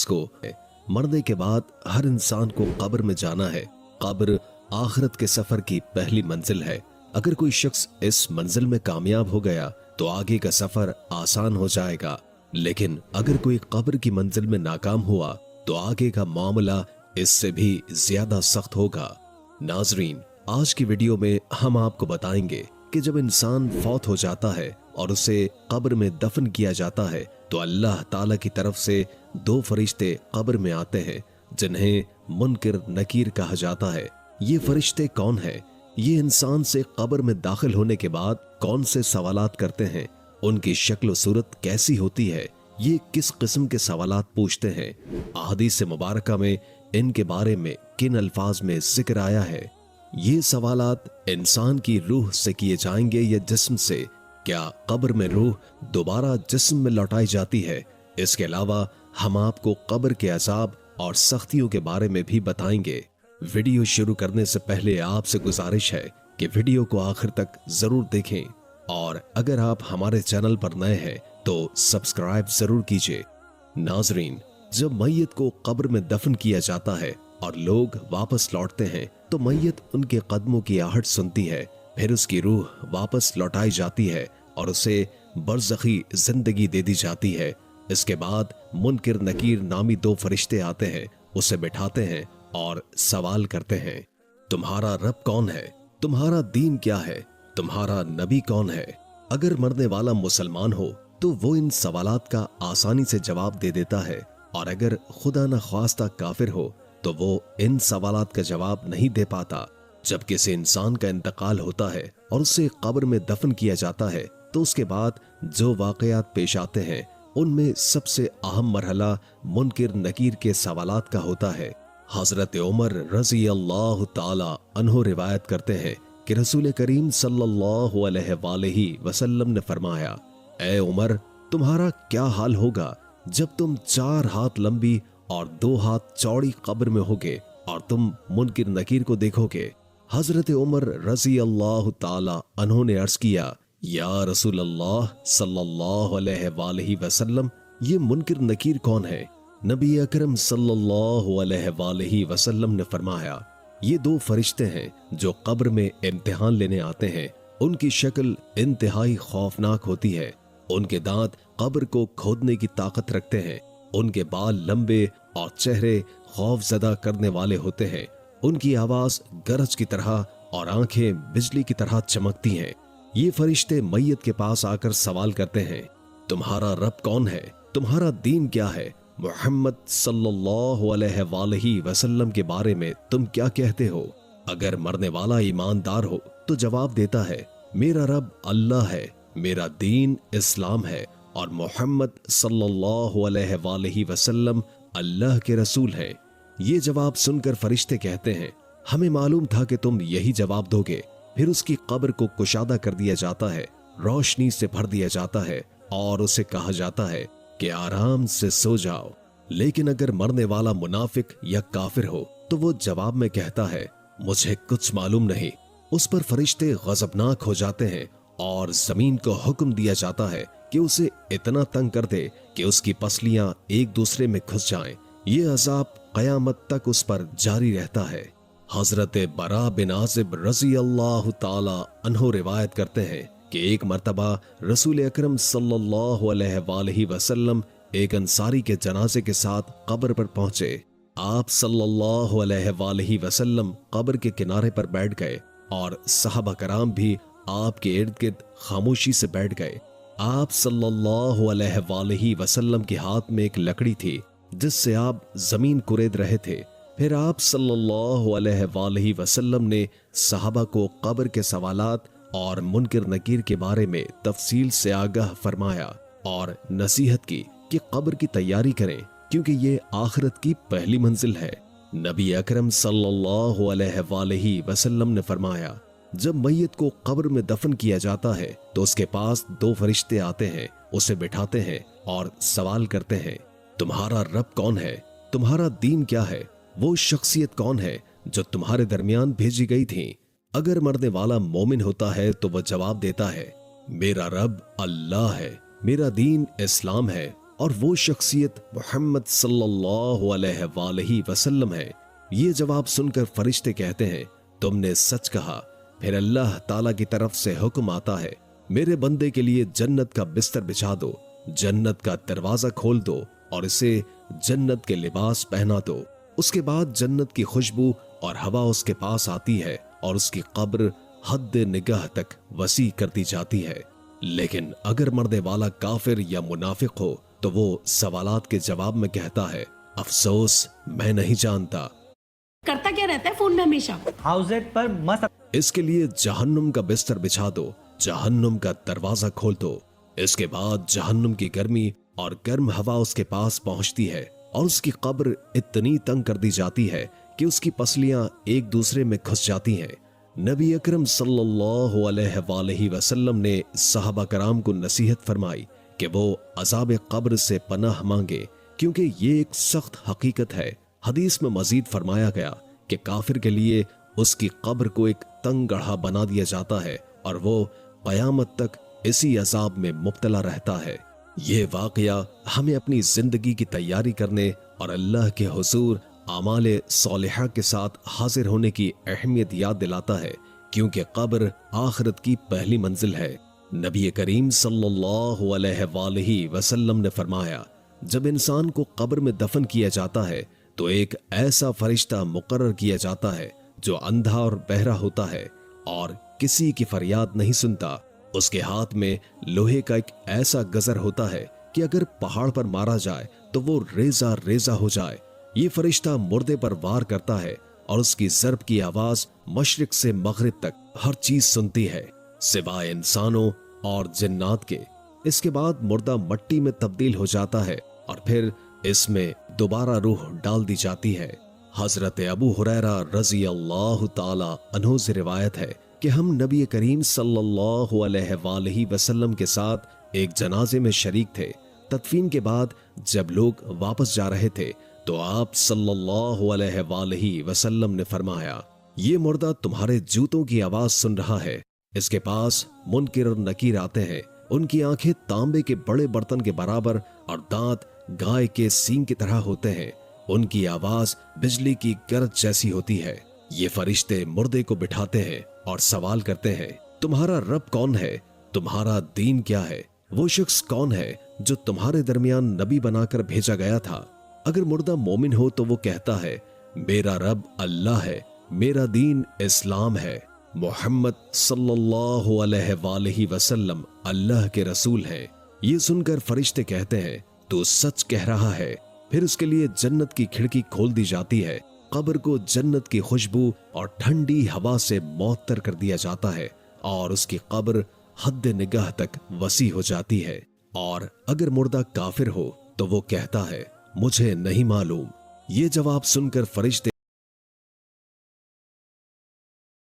शख्स को मरने के बाद हर इंसान को कब्र में जाना है। कब्र आखिरत के सफर की पहली मंजिल है। अगर कोई शख्स इस मंजिल में कामयाब हो गया तो आगे का सफर आसान हो जाएगा, लेकिन अगर कोई कब्र की मंजिल में नाकाम हुआ तो आगे का मामला इससे भी ज्यादा सख्त होगा। नाजरीन, आज की वीडियो में हम आपको बताएंगे कि जब इंसान फौत हो जाता है और उसे कब्र में दफन किया जाता है तो अल्लाह ताला की तरफ से दो फरिश्ते कब्र में आते हैं जिन्हें मुनकिर नकीर कहा जाता है। ये फरिश्ते कौन है? ये इंसान से कब्र में दाखिल होने के बाद कौन से सवालात करते हैं, उनकी शक्ल सूरत कैसी होती है, ये किस किस्म के सवालात पूछते हैं, अहादीस मुबारका में इनके बारे में किन अल्फाज में जिक्र आया है, ये सवालात इंसान की रूह से किए जाएंगे या जिस्म से, क्या कब्र में रूह दोबारा जिस्म में लौटाई जाती है। इसके अलावा हम आपको कब्र के अजाब और सख्तियों के बारे में भी बताएंगे। वीडियो शुरू करने से पहले आपसे गुजारिश है कि वीडियो को आखिर तक जरूर देखें और अगर आप हमारे चैनल पर नए हैं तो सब्सक्राइब जरूर कीजिए। नाजरीन, जब मैयत को कब्र में दफन किया जाता है और लोग वापस लौटते हैं तो मैयत उनके कदमों की आहट सुनती है, फिर उसकी रूह वापस लौटाई जाती है और उसे बरज़खी जिंदगी दे दी जाती है। इसके बाद मुनकिर नकीर नामी दो फरिश्ते आते हैं, उसे बिठाते हैं और सवाल करते हैं, तुम्हारा रब कौन है, तुम्हारा दीन क्या है, तुम्हारा नबी कौन है। अगर मरने वाला मुसलमान हो तो वो इन सवालात का आसानी से जवाब दे देता है, और अगर खुदा न ख्वास्ता काफिर हो तो वो इन सवालात का जवाब नहीं दे पाता। जब किसी इंसान का इंतकाल होता है और उसे कब्र में दफन किया जाता है तो उसके बाद जो वाकयात पेश आते हैं उनमें सबसे अहम मरहला मुनकिर नकीर के सवालात का होता है। हजरत उमर रजी अल्लाह ताला अन्हो रिवायत करते हैं कि रसूल करीम सल्लल्लाहु अलैहि वसल्लम ने फरमाया, ए उमर, तुम्हारा क्या हाल होगा जब तुम 4 हाथ लंबी और 2 हाथ चौड़ी कब्र में होगे और तुम मुनकिर नकीर को देखोगे। हजरत उमर रजी अल्लाह ताला अन्हो ने अर्ज किया, या रसूल अल्लाह सल्लल्लाहु अलैहि वसल्लम, ये मुनकिर नकीर कौन है? नबी अकरम सल्लल्लाहु अलैहि वसल्लम ने फरमाया, ये 2 फरिश्ते हैं जो कब्र में इम्तिहान लेने आते हैं। उनकी शक्ल इंतहाई खौफनाक होती है। उनके दांत कब्र को खोदने की ताकत रखते हैं। उनके बाल लंबे और चेहरे खौफजदा करने वाले होते हैं। उनकी आवाज गरज की तरह और आंखें बिजली की तरह चमकती हैं। ये फरिश्ते मैयत के पास आकर सवाल करते हैं, तुम्हारा रब कौन है, तुम्हारा दीन क्या है, मोहम्मद सल्लल्लाहु अलैहि वसल्लम के बारे में तुम क्या कहते हो। अगर मरने वाला ईमानदार हो तो जवाब देता है, मेरा रब अल्लाह है, मेरा दीन इस्लाम है और मोहम्मद सल्लल्लाहु अलैहि वसल्लम अल्लाह के रसूल हैं। ये जवाब सुनकर फरिश्ते कहते हैं, हमें मालूम था कि तुम यही जवाब दोगे। फिर उसकी कब्र को कुशादा कर दिया जाता है, रोशनी से भर दिया जाता है और उसे कहा जाता है कि आराम से सो जाओ। लेकिन अगर मरने वाला मुनाफिक या काफिर हो तो वो जवाब में कहता है, मुझे कुछ मालूम नहीं। उस पर फरिश्ते गजबनाक हो जाते हैं और जमीन को हुक्म दिया जाता है कि उसे इतना तंग कर दे कि उसकी पसलियां एक दूसरे में घुस जाएं। ये अजाब कयामत तक उस पर जारी रहता है। हजरत बरा बिन आजिब रजी अल्लाह ताला अन्हो रिवायत करते हैं कि एक मर्तबा रसूल अकरम सल्लल्लाहु अलैहि वसल्लम एक अंसारी के जनाजे के साथ कब्र पर पहुंचे। आप सल्लल्लाहु अलैहि वसल्लम कब्र के किनारे पर बैठ गए और सहाबा कराम भी आपके इर्द गिर्द खामोशी से बैठ गए। आप सल्लल्लाहु अलैहि वसल्लम के हाथ में एक लकड़ी थी जिससे आप जमीन कुरेद रहे थे। फिर आप सल्लल्लाहु अलैहि वसल्लम ने सहाबा को कब्र के सवालात और मुनकिर नकीर के बारे में तफसील से आगाह फरमाया और नसीहत की कि कब्र की तैयारी करें क्योंकि ये आखिरत की पहली मंजिल है। नबी अकरम सल्लल्लाहु अलैहि वसल्लम ने फरमाया, जब मैयत को कब्र में दफन किया जाता है तो उसके पास 2 फरिश्ते आते हैं, उसे बिठाते हैं और सवाल करते हैं, तुम्हारा रब कौन है, तुम्हारा दीन क्या है, वो शख्सियत कौन है जो तुम्हारे दरमियान भेजी गई थी। अगर मरने वाला मोमिन होता है तो वह जवाब देता है, मेरा रब अल्लाह है, मेरा दीन इस्लाम है اور وہ شخصیت محمد صلی اللہ علیہ وآلہ وسلم ہے۔ یہ جواب سن کر فرشتے کہتے ہیں تم نے سچ کہا۔ پھر اللہ تعالیٰ کی طرف سے حکم آتا ہے میرے بندے کے لیے جنت کا بستر بچھا دو، جنت کا دروازہ کھول دو اور اسے جنت کے لباس پہنا دو۔ اس کے بعد جنت کی خوشبو اور ہوا اس کے پاس آتی ہے اور اس کی قبر حد نگاہ تک وسیع کر دی جاتی ہے۔ لیکن اگر مردے والا کافر یا منافق ہو تو وہ سوالات کے جواب میں کہتا ہے افسوس میں نہیں جانتا۔ کرتا کیا رہتا ہے فون میں ہمیشہ؟ ہاؤزیٹ پر مست۔ اس کے لیے جہنم کا بستر بچھا دو، جہنم کا دروازہ کھول دو۔ اس کے بعد جہنم کی گرمی اور گرم ہوا اس کے پاس پہنچتی ہے اور اس کی قبر اتنی تنگ کر دی جاتی ہے کہ اس کی پسلیاں ایک دوسرے میں گھس جاتی ہیں۔ نبی اکرم صلی اللہ علیہ وآلہ وسلم نے صحابہ کرام کو نصیحت فرمائی کہ وہ عذاب قبر سے پناہ مانگے کیونکہ یہ ایک سخت حقیقت ہے۔ حدیث میں مزید فرمایا گیا کہ کافر کے لیے اس کی قبر کو ایک تنگ گڑھا بنا دیا جاتا ہے اور وہ قیامت تک اسی عذاب میں مبتلا رہتا ہے۔ یہ واقعہ ہمیں اپنی زندگی کی تیاری کرنے اور اللہ کے حضور اعمال صالحہ کے ساتھ حاضر ہونے کی اہمیت یاد دلاتا ہے، کیونکہ قبر آخرت کی پہلی منزل ہے۔ نبی کریم صلی اللہ علیہ وآلہ وسلم نے فرمایا جب انسان کو قبر میں دفن کیا جاتا ہے تو ایک ایسا فرشتہ مقرر کیا جاتا ہے جو اندھا اور بہرا ہوتا ہے اور کسی کی فریاد نہیں سنتا۔ اس کے ہاتھ میں لوہے کا ایک ایسا گزر ہوتا ہے کہ اگر پہاڑ پر مارا جائے تو وہ ریزہ ریزہ ہو جائے۔ یہ فرشتہ مردے پر وار کرتا ہے اور اس کی ضرب کی آواز مشرق سے مغرب تک ہر چیز سنتی ہے سوائے انسانوں اور جنات کے۔ اس کے بعد مردہ مٹی میں تبدیل ہو جاتا ہے اور پھر اس میں دوبارہ روح ڈال دی جاتی ہے۔ حضرت ابو ہریرہ رضی اللہ تعالی عنہ سے روایت ہے کہ ہم نبی کریم صلی اللہ علیہ وآلہ وسلم کے ساتھ ایک جنازے میں شریک تھے۔ تدفین کے بعد جب لوگ واپس جا رہے تھے تو آپ صلی اللہ علیہ وآلہ وسلم نے فرمایا یہ مردہ تمہارے جوتوں کی آواز سن رہا ہے۔ اس کے پاس منکر اور نکیر آتے ہیں، ان کی آنکھیں تانبے کے بڑے برتن کے برابر اور دانت گائے کے سینگ کی طرح ہوتے ہیں، ان کی آواز بجلی کی گرج جیسی ہوتی ہے۔ یہ فرشتے مردے کو بٹھاتے ہیں اور سوال کرتے ہیں تمہارا رب کون ہے، تمہارا دین کیا ہے، وہ شخص کون ہے جو تمہارے درمیان نبی بنا کر بھیجا گیا تھا؟ اگر مردہ مومن ہو تو وہ کہتا ہے میرا رب اللہ ہے، میرا دین اسلام ہے، محمد صلی اللہ علیہ وآلہ وسلم اللہ کے رسول ہیں۔ یہ سن کر فرشتے کہتے ہیں تو سچ کہہ رہا ہے۔ پھر اس کے لیے جنت کی کھڑکی کھول دی جاتی ہے، قبر کو جنت کی خوشبو اور ٹھنڈی ہوا سے معطر کر دیا جاتا ہے اور اس کی قبر حد نگاہ تک وسیع ہو جاتی ہے۔ اور اگر مردہ کافر ہو تو وہ کہتا ہے مجھے نہیں معلوم۔ یہ جواب سن کر فرشتے